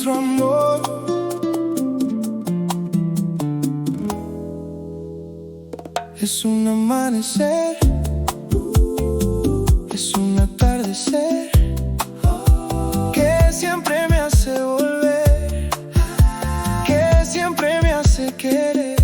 nuestro amor. Es un amanecer, es un atardecer que siempre me hace volver, que siempre me hace querer.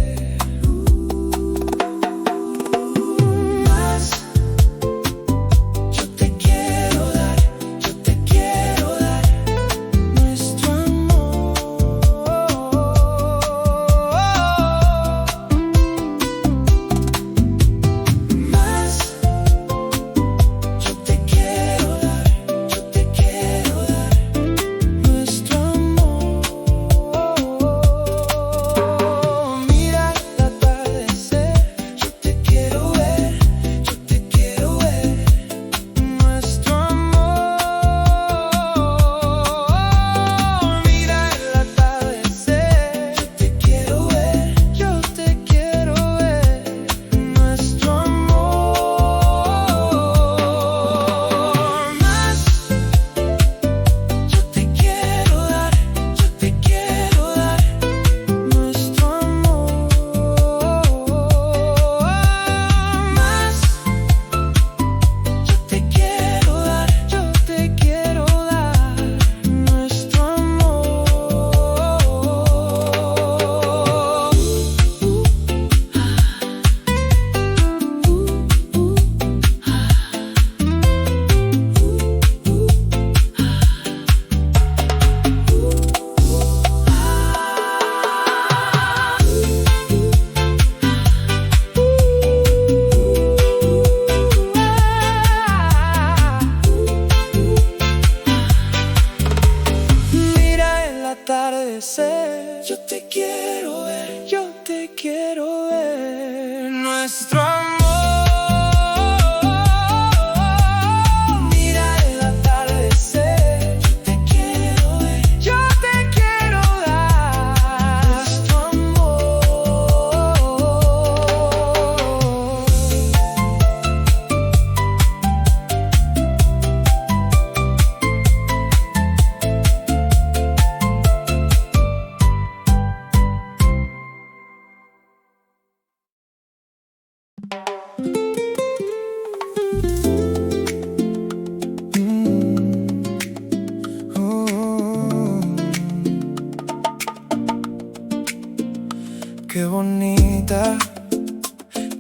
Yo te quiero ver, yo te quiero ver. Nuestro amor. Mira el atardecer. Yo te quiero ver, yo te quiero dar. Nuestro amor.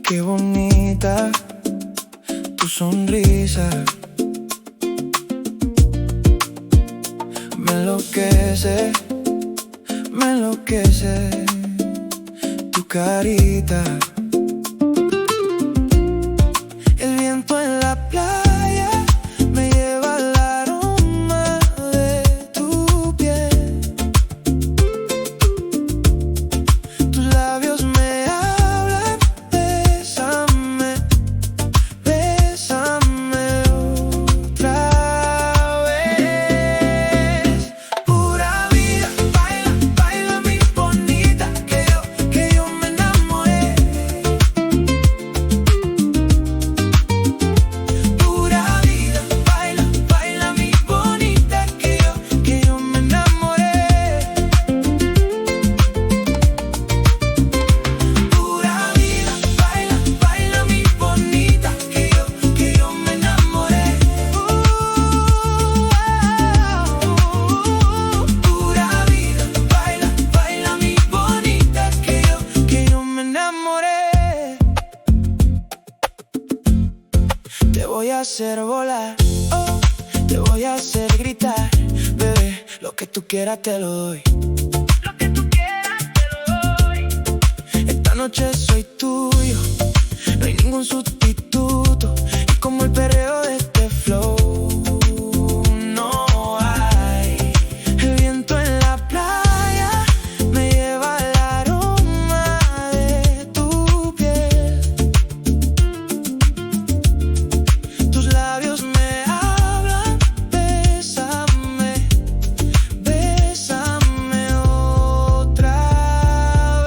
Qué bonita tu sonrisa. Me enloquece tu carita. El viento en la playa me lleva al aroma de tu piel. Tus labios me hablan, bésame, bésame otra vez. Pura vida, baila, baila mi bonita, que yo me enamoré. Pura vida, baila, baila mi bonita, que yo me enamoré. Pura vida, baila, baila mi bonita, que yo me enamoré. Pura vida, baila, baila mi bonita, que yo me enamoré. Te voy a hacer volar, oh, te voy a hacer gritar, bebé, lo que tú quieras te lo doy. Lo que tú quieras te lo doy. Esta noche soy tuyo, no hay ningún sustituto. Y como el perreo de este flow, no hay. El viento en la playa me lleva al aroma de tu piel. Tus labios me hablan, bésame, bésame otra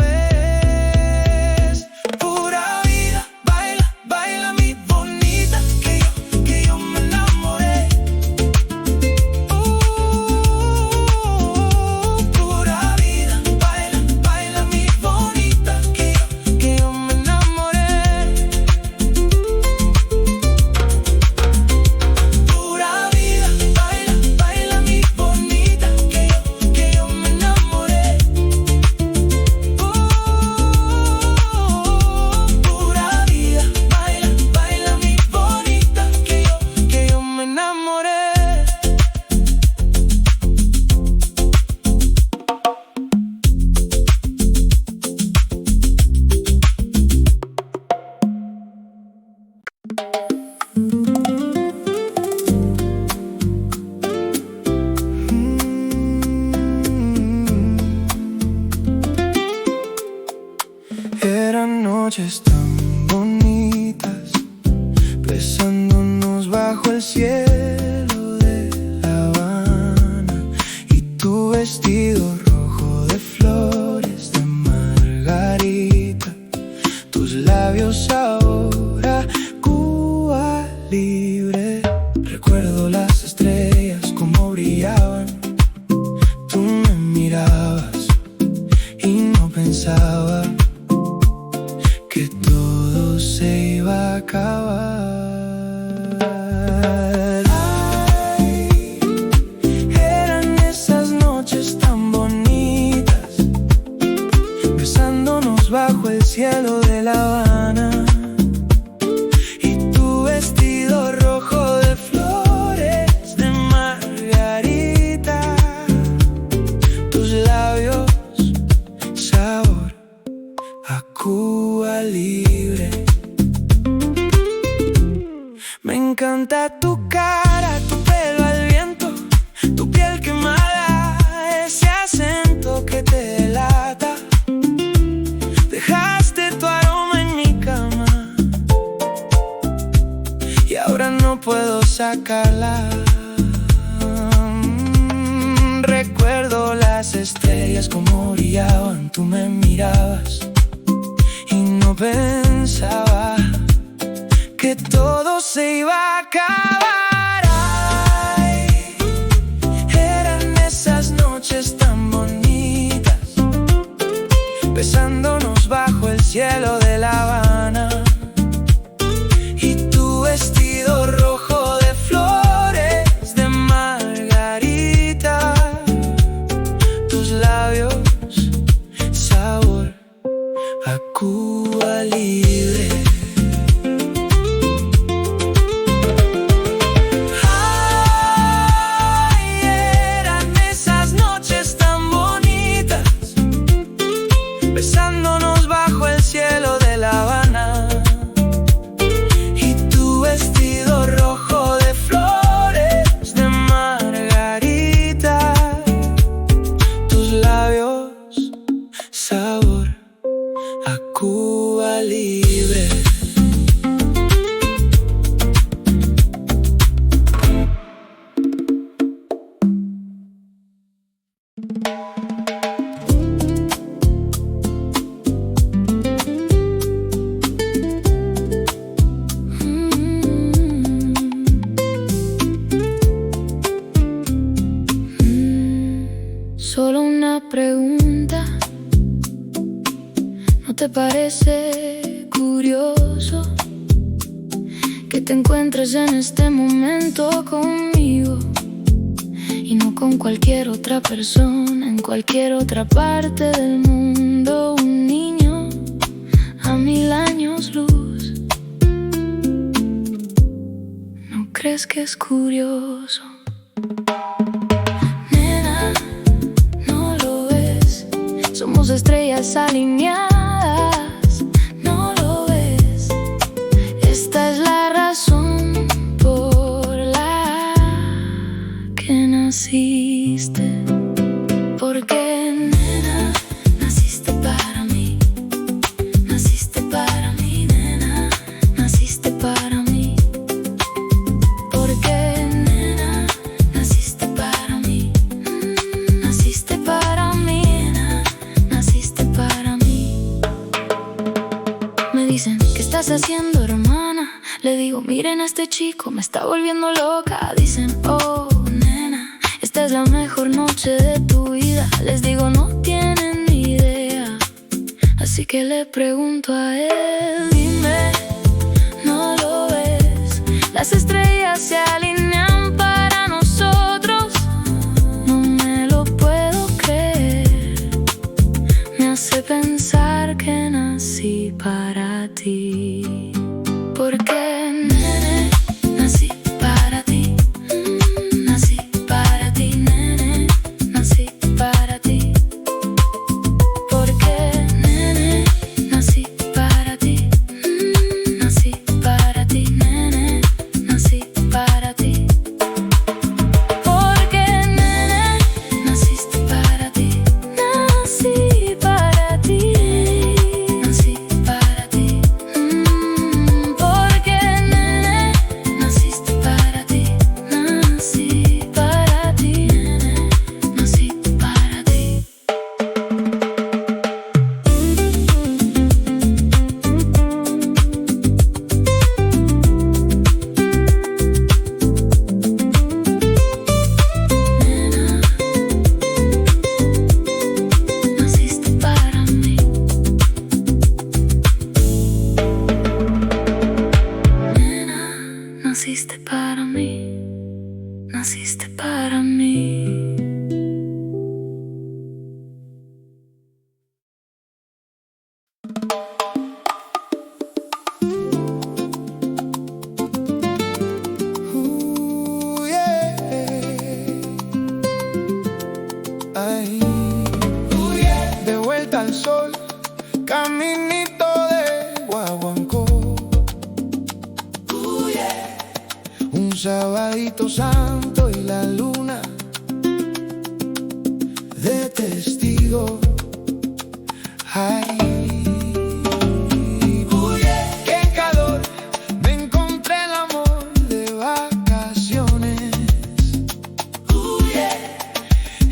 vez. Pura vida, baila, baila el cielo de La Habana y tu vestido rojo de flores de margarita, tus labios ahora Cuba libre. Recuerdo las estrellas como brillaban, tú me mirabas y no pensaba que todo se iba a acabar. Ay, eran esas noches tan bonitas, besándonos bajo el cielo de La Habana, y tu vestido rojo de flores de margarita, tus labios sabor a Cuba libre. Me encanta tu cara, tu pelo al viento, tu piel quemada, ese acento que te delata. Dejaste tu aroma en mi cama y ahora no puedo sacarla. Recuerdo las estrellas como brillaban, tú me mirabas y no pensaba que todo se iba a acabar. Ay, eran esas noches tan bonitas, besándonos bajo el cielo de La Habana, y tu vestido rojo de flores de margarita, tus labios sabor a Cuba libre. Ay, eran esas noches tan bonitas, besándonos bajo el cielo de La Habana, y tu vestido rojo de flores de margarita, tus labios sabor a Cuba libre. Solo una pregunta, ¿no te parece curioso que te encuentres en este momento conmigo y no con cualquier otra persona en cualquier otra parte del mundo? Un niño a 1000 años luz. ¿No crees que es curioso? Somos estrellas alineadas, ¿no lo ves? Esta es la razón por la que naciste. Porque, nena, naciste para mí. Naciste para mí, nena, naciste para mí. Porque, nena, naciste para mí. Naciste para mí. Me dicen, ¿qué estás haciendo, hermana? Le digo, miren a este chico, me está volviendo loca. Dicen, oh, nena, esta es la mejor noche de tu vida. Les digo, no tienen ni idea. Así que le pregunto a él, dime, ¿no lo ves? Las estrellas se alinean para nosotros. No me lo puedo creer. Me hace pensar que nací para ti. Porque, nene, nací para ti. Nací para ti, nene, nací para ti. Porque, nene, nací para ti. Nací para ti, nene, nací para ti. Porque, nene, naciste para ti. Nací para ti. Nací para ti. Porque naciste para mí, naciste para mí. De vuelta al sol, caminito de Guaguancó. Un sabadito santo y la luna de testigo. Ay, qué calor, me encontré el amor de vacaciones.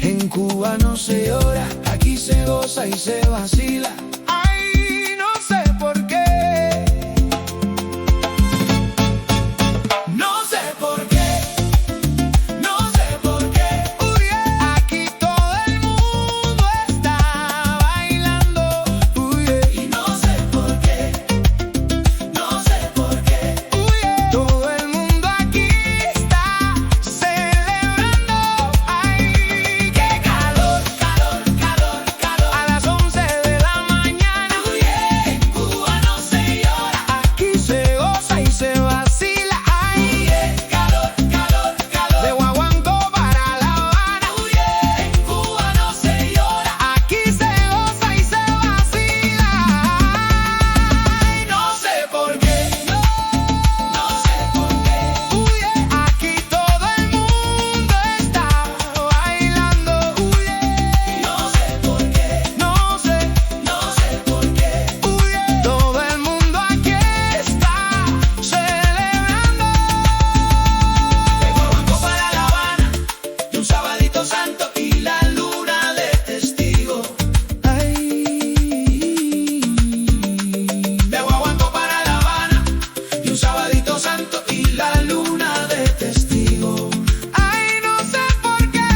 En Cuba no se llora, aquí se goza y se vacila. Ay, no sé por qué. No sé por qué. No sé por qué. Aquí todo el mundo está bailando. Y no sé por qué. No sé por qué. Todo el mundo aquí está celebrando. Ay, qué calor, calor, calor, calor. A las 11 de la mañana. En Cuba no se llora, aquí se goza y se vacila. Ay, calor, calor, calor. De Guaguancó para La Habana. En Cuba no se llora, aquí se goza y se vacila. Ay, no sé por qué. No sé por qué. Aquí todo el mundo está bailando. No sé por qué. No sé por qué. Todo el mundo aquí está celebrando. De Guaguancó para La Habana, de un sabadito santo y la luna de testigo. De Guaguancó para La Habana, de un sabadito santo y la luna de testigo. Ay, no sé por qué.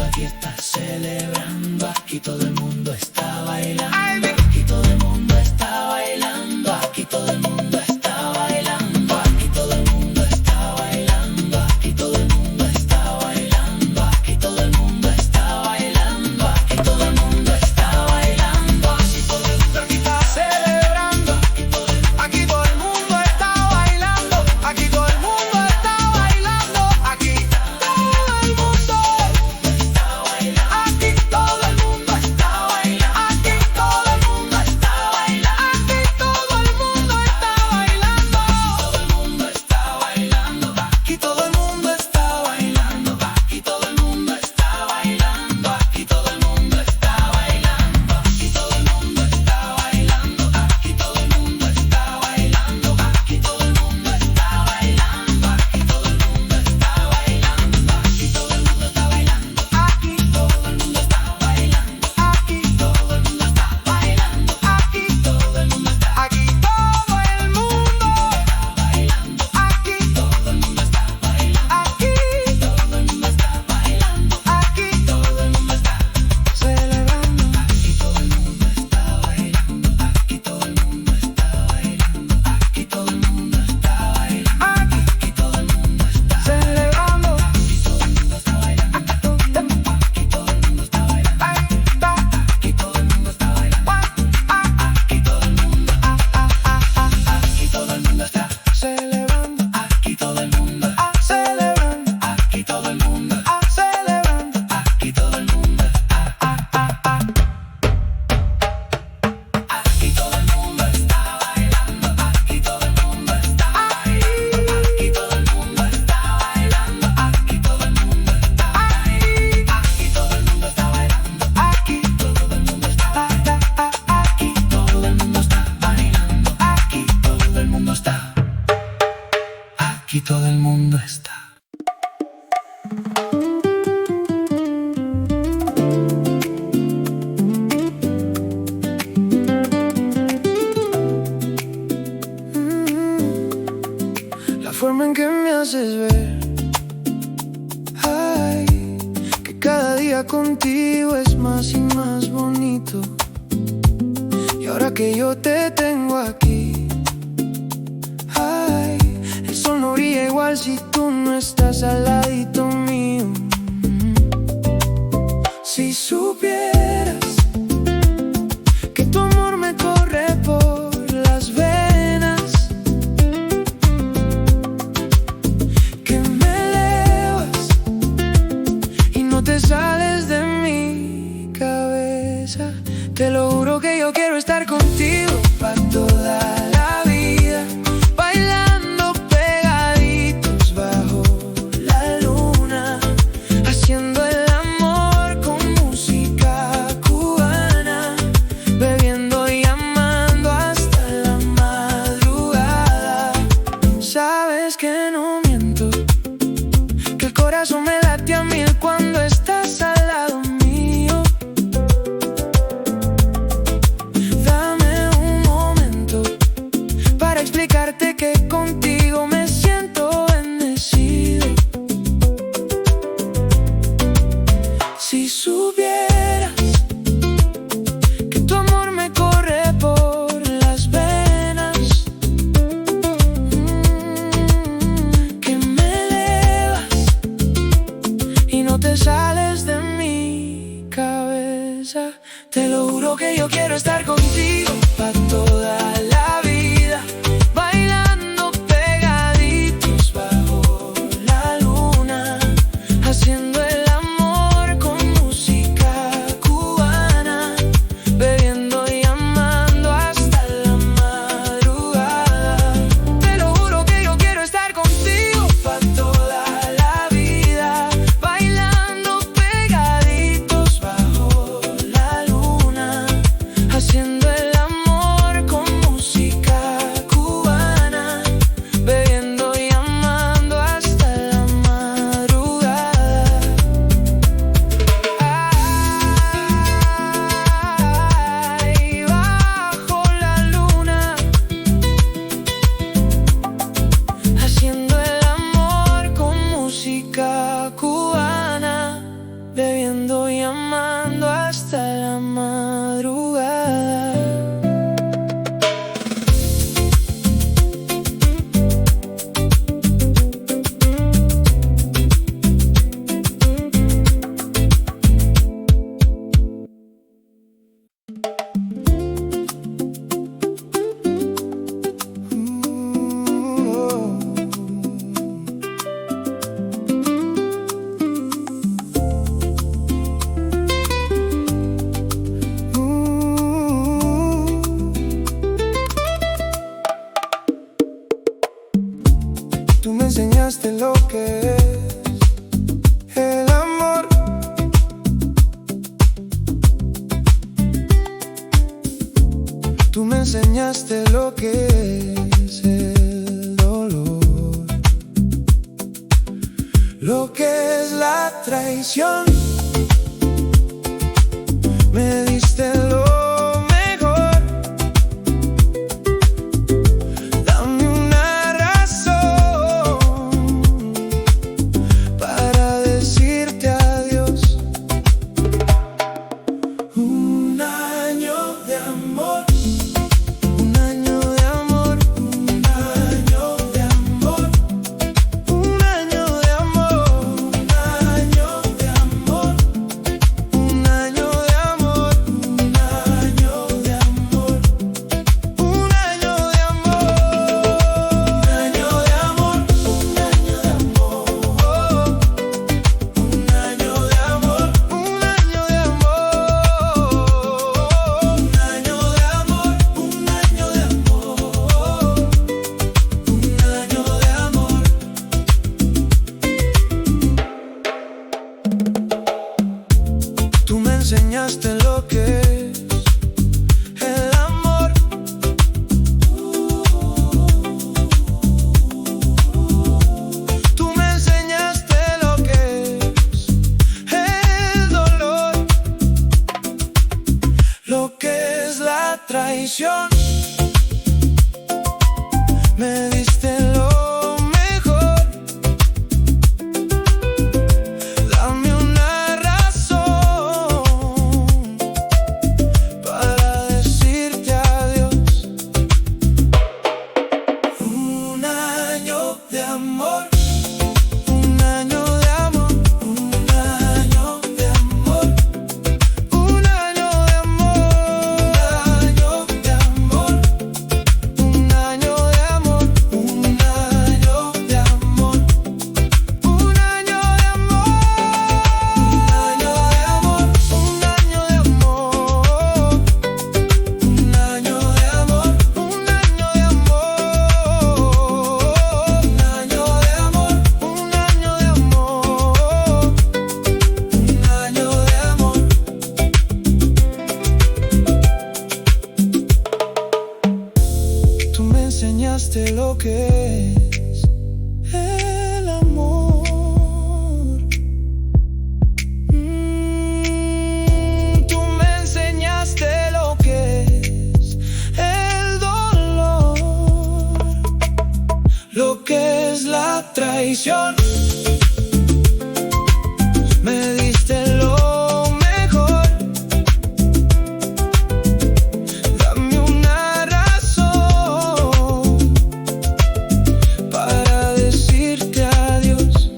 Aquí está celebrando, aquí todo el mundo está bailando. Aquí todo el mundo está bailando. Aquí todo el mundo está bailando. Aquí todo el mundo está bailando. Aquí todo el mundo está bailando. Aquí todo el mundo está bailando. Aquí todo el mundo está bailando. Aquí todo el mundo está celebrando. Aquí todo el mundo está bailando. Aquí todo el mundo está bailando. Aquí todo el mundo está bailando. Aquí todo el mundo está bailando. Aquí todo el mundo está bailando. Aquí todo el mundo está bailando. Aquí todo el mundo está bailando. Aquí todo el mundo está bailando. Aquí todo el mundo está bailando. Aquí todo el mundo está bailando. Aquí todo el mundo está bailando. Aquí todo el mundo está bailando. Aquí todo el mundo está bailando. Aquí todo el mundo está bailando. Aquí todo el mundo está bailando. Aquí todo el mundo está bailando. Aquí todo el mundo está. Aquí todo el mundo está bailando. Aquí todo el mundo está bailando. Aquí todo el mundo está bailando. Aquí todo el mundo está celebrando. Aquí todo el mundo está bailando. Aquí todo el mundo está bailando. Aquí todo el mundo está bailando. Aquí todo el mundo está celebrando. Aquí todo el mundo está bailando. Aquí todo el mundo está bailando. Aquí todo el mundo está bailando. Aquí todo el mundo está celebrando. Aquí todo el mundo está celebrando. Aquí todo el mundo celebrando. Aquí todo el mundo celebrando. Aquí todo el mundo aquí todo el mundo está bailando. Aquí todo el mundo está bailando. Aquí todo el mundo está bailando. Aquí todo el mundo está bailando. Aquí todo el mundo está bailando. Aquí todo el mundo está aquí todo el mundo está bailando. Aquí todo el mundo está. Aquí todo el mundo está. La forma en que me haces ver, ay, que cada día contigo es más y más bonito. Y ahora que yo te tengo aquí, igual si tú no estás al ladito mío. Si supieras que tu amor me corre por las venas, que me elevas y no te sales de mi cabeza. Te lo juro que yo quiero estar contigo para toda la vida, bailando pegaditos bajo la luna, haciendo el amor con música cubana, bebiendo y amando hasta la madrugada. Sabes que no miento, que el corazón me late a mil cuando estás al lado mío. Explicarte que contigo me siento bendecido. Si supieras que tu amor me corre por las venas, que me elevas y no te sales de mi cabeza. Te lo juro que yo quiero estar contigo para toda la vida, bailando pegaditos bajo la luna, haciendo el amor con música cubana, bebiendo y amando hasta la madrugada. Te lo juro que yo quiero estar contigo para toda la vida, bailando pegaditos bajo la luna, haciendo el amor con música cubana, bebiendo y amando hasta la madrugada. Ay, bajo la luna, haciendo el amor con música cubana, bebiendo y amando hasta la madrugada. Tú me enseñaste lo que es el amor. Tú me enseñaste lo que es el dolor, lo que es la traición. Me diste lo mejor. Dame una razón para decirte adiós. Un año de amor, un año de amor, un año de amor, un año de amor, un año de amor, un año de amor, un año de amor, un año de amor, un año de amor, un año de amor, un año de amor, un año de amor, un año de amor. Tú me enseñaste lo que es el amor. Tú me enseñaste lo que es el dolor, lo que es la traición. Me diste lo mejor. Dame una razón para decirte adiós. Un año de amor. enseñaste lo que es el amor. Tú me enseñaste lo que es el dolor, lo que es la traición. Me diste lo mejor. Dame una razón para decirte adiós.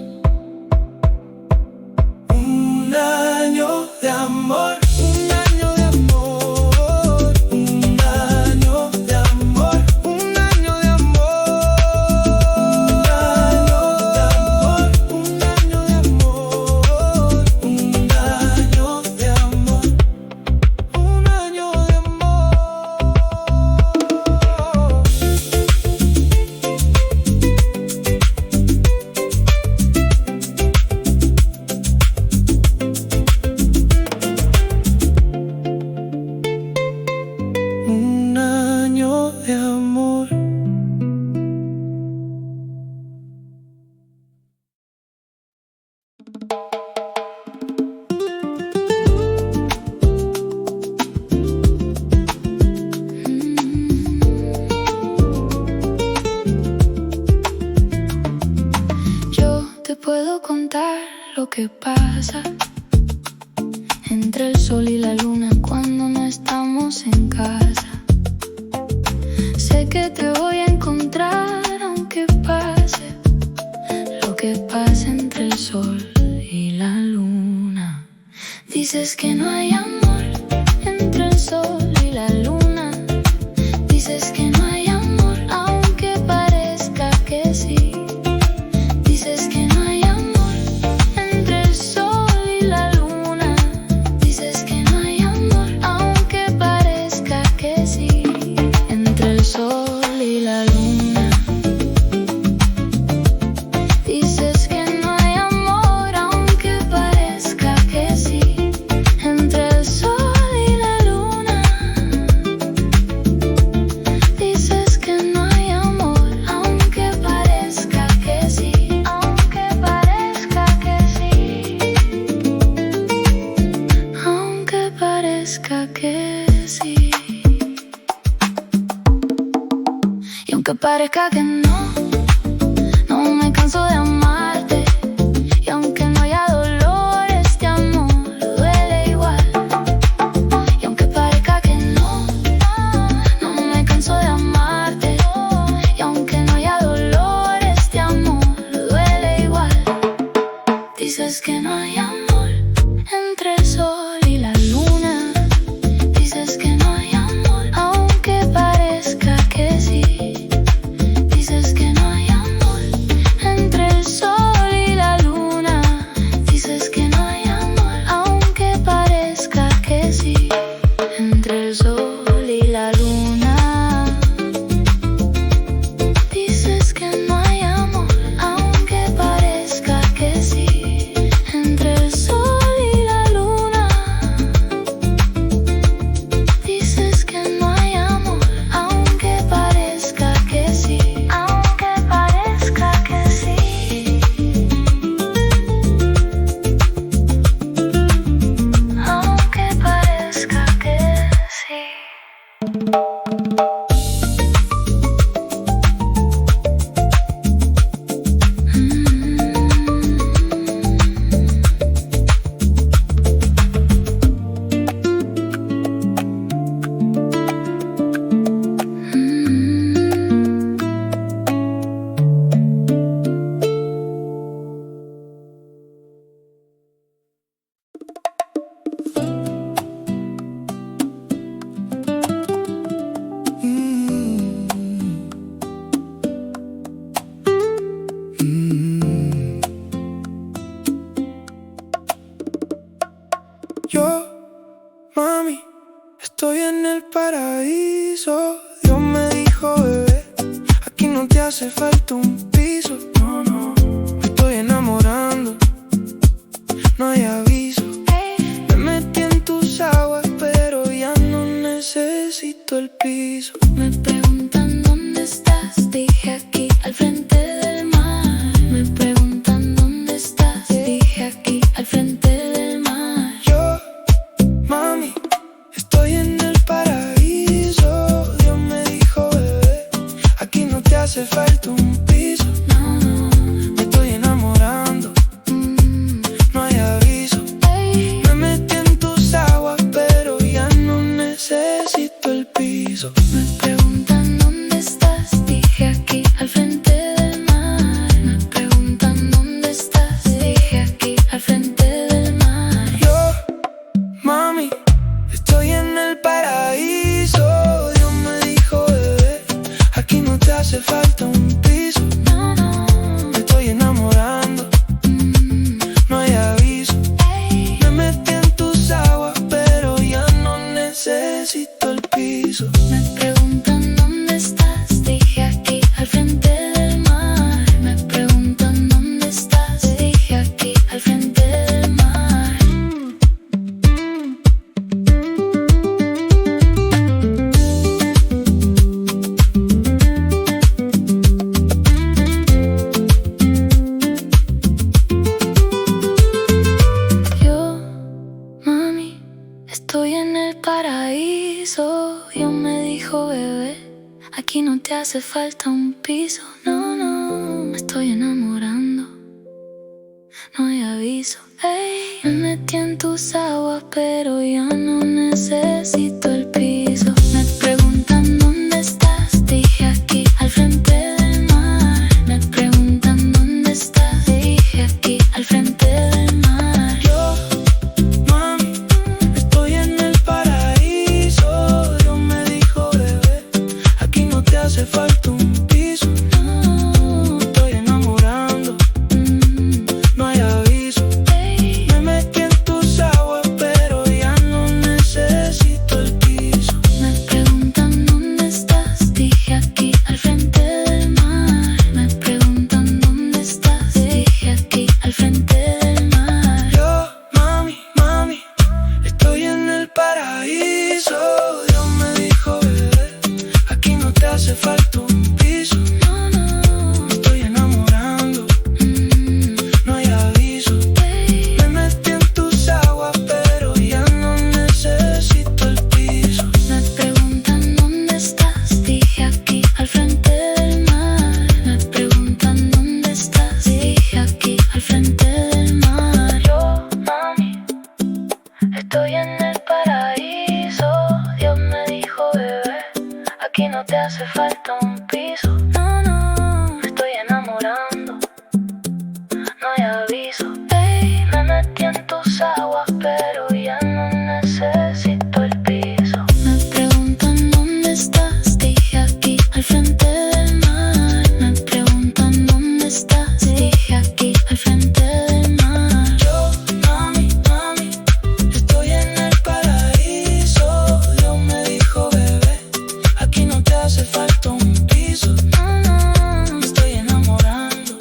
Un año de amor, un año de amor, un año de amor, un año de amor, un año de amor, un año de amor, un año de amor. Un año de amor. Yo te puedo contar lo que pasa entre el sol y la luna cuando no estamos en casa. Sé que te voy a encontrar aunque pase lo que pasa entre el sol y la luna. Dices que no hay amor entre el sol y la luna. Dices que no hay amor aunque parezca que sí. Dices que no hay amor entre el sol y la luna. Dices que no hay amor aunque parezca que sí. Entre el sol y la luna. Dices que no hay amor aunque parezca que sí. Entre el sol y la luna. Dices que no hay amor aunque parezca que sí. Aunque parezca que sí. Aunque parezca que sí. Y aunque parezca que no, no me canso de amarte. Y aunque no haya dolor, este amor duele igual. Y aunque parezca que no, no me canso de amarte. Y aunque no haya dolor, este amor duele igual. Dices que no hay amor entre el sol y la luna. Dices que no hay amor aunque parezca que sí. Dices que no hay amor entre el sol y la luna. Dices que no hay amor aunque parezca que sí. Entre el sol y la luna. Dices que no hay amor aunque parezca que sí. Entre el sol y la luna. Dices que no hay amor aunque parezca que sí. Aunque parezca que sí. Aunque parezca que sí. Yo, mami, estoy en el paraíso. Dios me dijo, bebé, aquí no te hace falta un piso. No, no, me estoy enamorando, no hay aviso. Me metí en tus aguas, pero ya no necesito el piso. Me preguntan dónde está hace falta un piso. Me estoy enamorando, no hay aviso. Me metí en tus aguas, pero ya no necesito el piso. Me preguntan dónde estás, dije aquí al frente del mar. Me preguntan dónde estás, dije aquí al frente del mar. Yo, mami, estoy en el paraíso. Dios me dijo, bebé, aquí no te hace falta un piso. Me estoy enamorando, no hay aviso. Me metí en tus aguas, pero ya no necesito el piso. Me preguntan dónde estás, dije aquí al frente del mar. Me preguntan dónde estás, dije aquí al frente del mar. Yo, mami, estoy en el paraíso. Dios me dijo, bebé, aquí no te hace falta un piso. No, no, me estoy enamorando, no hay aviso. Ey, me metí en tus aguas, pero ya no necesito el piso. Me preguntan dónde estás, dije aquí al frente del mar. Me preguntan dónde estás, dije aquí al frente del mar. Yo, mami, estoy en el paraíso. Dios me dijo, bebé, aquí no te hace falta un piso. Me estoy enamorando, no hay aviso. Me metí en tus aguas, pero ya no necesito el piso. Me preguntan dónde estás, dije aquí al frente del mar. Me preguntan dónde estás, dije aquí al frente del mar. Yo, mami, estoy en el paraíso. Dios me dijo, bebé, aquí no te hace falta un piso. No, no, Me estoy enamorando, no hay aviso. Me metí en tus aguas, pero ya no necesito el piso. me preguntan dónde estás, dije aquí al frente del mar. Me preguntan dónde estás, dije aquí al frente del mar. Yo, mami, estoy en el paraíso. Dios me dijo, bebé, aquí no te hace falta un piso. No, no, me estoy enamorando, no hay aviso. Ey, me metí en tus aguas, pero ya no necesito el piso. Me preguntan dónde estás, dije aquí al frente del mar. Me preguntan dónde estás, dije aquí al frente del mar. Yo, mami, estoy en el paraíso. Dios me dijo, bebé, aquí no te hace falta un piso. No, no, Me estoy enamorando,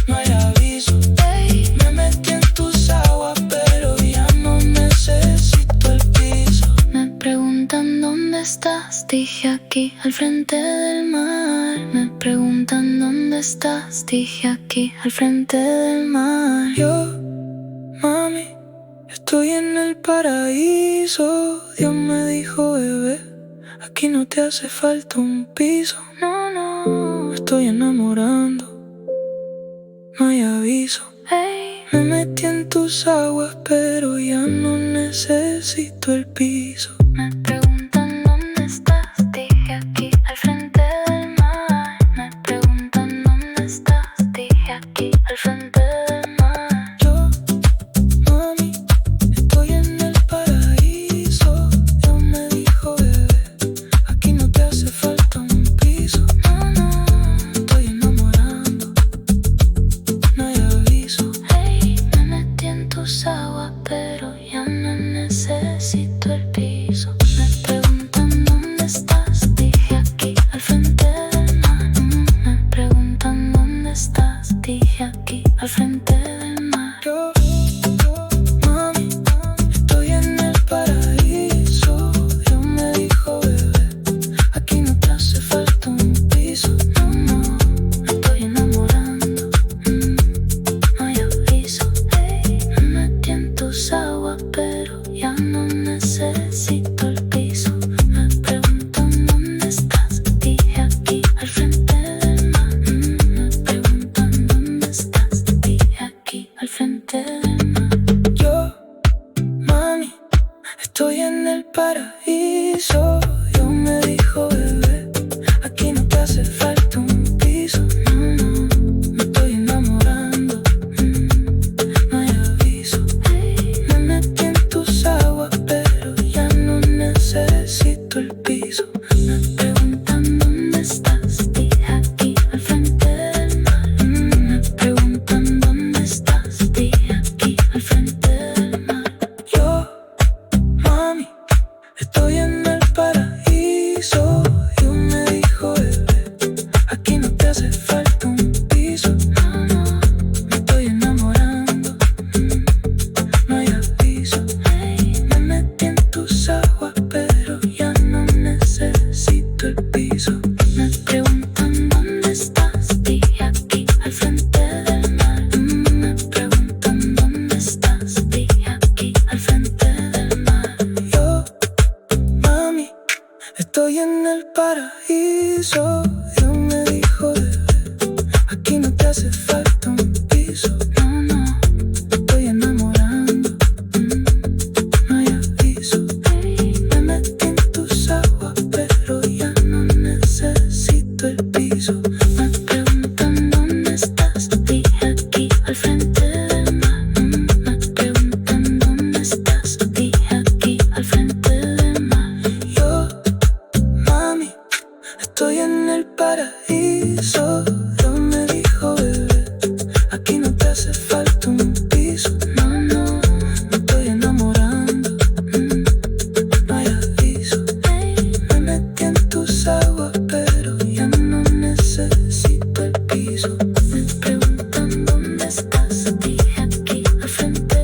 no hay aviso. ey, Me metí en tus aguas, pero ya no necesito el piso. me preguntan dónde estás, dije aquí al frente del mar. Me preguntan dónde estás, dije aquí al frente del mar. Yo, mami, estoy en el paraíso. Dios me dijo, bebé, aquí no te hace falta un piso. No, no, Me estoy enamorando, no hay aviso. ey, Me metí en tus aguas, pero ya no necesito el piso. me preguntan dónde estás, dije aquí al frente del mar. Me preguntan dónde estás, dije aquí al frente del mar. Yo, mami, estoy en el paraíso. Dios me dijo, bebé, aquí no te hace falta un piso. No, no, Me estoy enamorando, no hay aviso. ey, me metí en tus aguas, pero ya no necesito el piso. quiso, ella me dijo, bebé, aquí no te hace falta